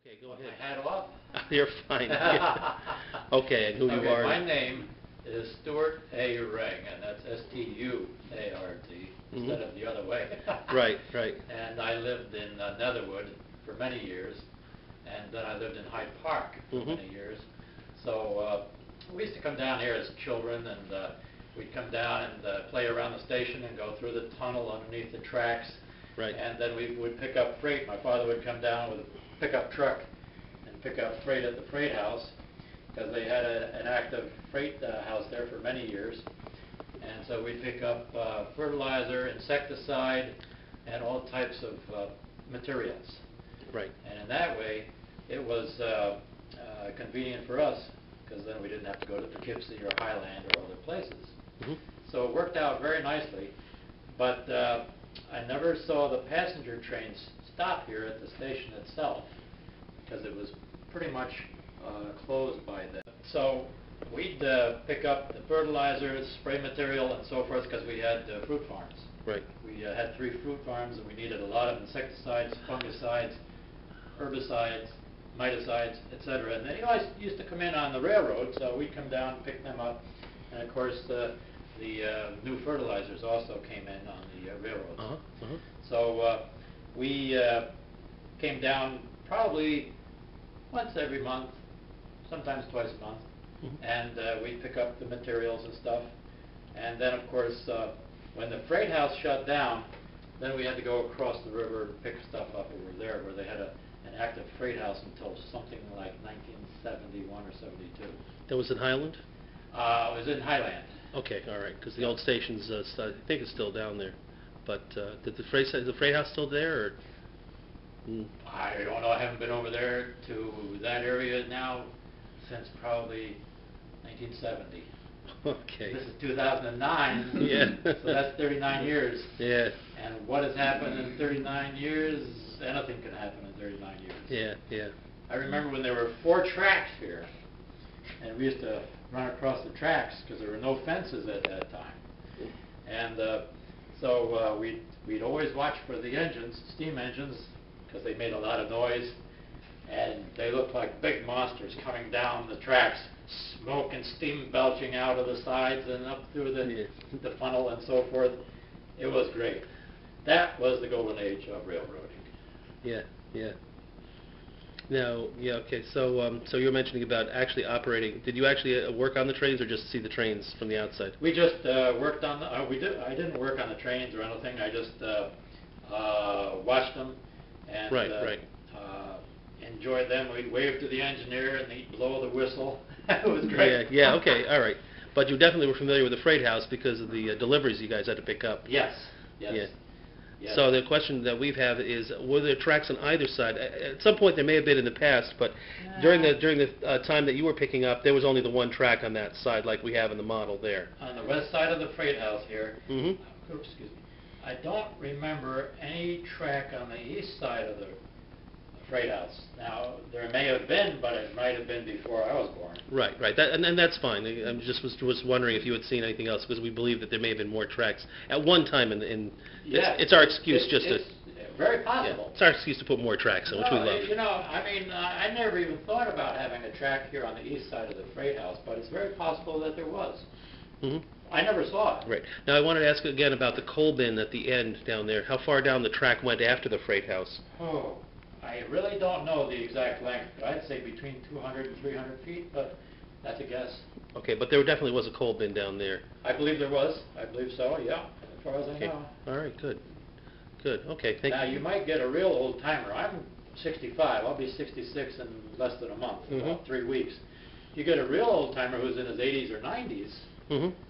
Okay, go ahead. My hat off? You're fine. Okay, and who you are? My name is Stuart A. Reagan, and that's S-T-U-A-R-T, instead of the other way. Right, right. And I lived in Netherwood for many years, and then I lived in Hyde Park for many years. So we used to come down here as children, and we'd come down and play around the station and go through the tunnel underneath the tracks. Right. And then we would pick up freight. My father would come down with a pickup truck and pick up freight at the freight house, because they had an active freight house there for many years. And so we'd pick up fertilizer, insecticide, and all types of materials. Right. And in that way, it was convenient for us, because then we didn't have to go to Poughkeepsie or Highland or other places. So it worked out very nicely. But I never saw the passenger trains stop here at the station itself, because it was pretty much closed by then. So we'd pick up the fertilizer, spray material, and so forth, because we had fruit farms. Right. We had 3 fruit farms, and we needed a lot of insecticides, fungicides, herbicides, miticides, etc. And they always used to come in on the railroad, so we'd come down and pick them up. And of course, the new fertilizers also came in on the railroads. So we came down probably once every month, sometimes twice a month, and we'd pick up the materials and stuff. And then, of course, when the freight house shut down, then we had to go across the river to pick stuff up over there, where they had an active freight house until something like 1971 or 72. That was in Highland? It was in Highland. Okay, all right, because the old station's, I think it's still down there. But is the freight house still there? Or? I don't know. I haven't been over there to that area now since probably 1970. Okay. This is 2009. Yeah. So that's 39 years. Yeah. And what has happened in 39 years? Anything can happen in 39 years. Yeah, yeah. I remember when there were 4 tracks here, and we used to run across the tracks because there were no fences at that time. And so we'd always watch for the engines, steam engines, because they made a lot of noise, and they looked like big monsters coming down the tracks, smoke and steam belching out of the sides and up through the funnel and so forth. It was great. That was the golden age of railroading. Yeah, yeah. Now, yeah, okay. So, so you were mentioning about actually operating. Did you actually work on the trains, or just see the trains from the outside? We just worked on the. I didn't work on the trains or anything. I just watched them and enjoyed them. We'd wave to the engineer and he'd blow the whistle. It was great. Yeah, yeah, okay, all right. But you definitely were familiar with the freight house because of the deliveries you guys had to pick up. Yes, yes. Yeah. Yes. So the question that we've had is, were there tracks on either side? At some point there may have been in the past, but during the time that you were picking up, there was only the one track on that side, like we have in the model there. On the west side of the freight house here, excuse me, I don't remember any track on the east side of the freight house. Now, there may have been, but it might have been before I was born. Right, right, and that's fine. I just was wondering if you had seen anything else, because we believe that there may have been more tracks at one time Yeah, it's our excuse it's very possible. Yeah, it's our excuse to put more tracks in, which we love. You know, I mean, I never even thought about having a track here on the east side of the freight house, but it's very possible that there was. I never saw it. Right. Now I wanted to ask again about the coal bin at the end down there. How far down the track went after the freight house? Oh, I really don't know the exact length, but I'd say between 200 and 300 feet, but that's a guess. Okay, but there definitely was a coal bin down there. I believe there was. I believe so, yeah, as far as I know. All right, good. Good, okay, thank you. Now, you might get a real old-timer. I'm 65. I'll be 66 in less than a month, about 3 weeks. You get a real old-timer who's in his 80s or 90s,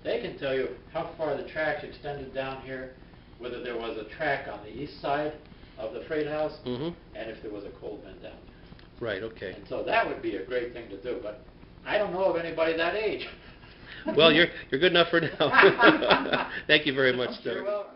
they can tell you how far the tracks extended down here, whether there was a track on the east side of the freight house, and if there was a coal bin down there. Right, okay. And so that would be a great thing to do, but I don't know of anybody that age. Well, you're good enough for now. Thank you very much, Stuart.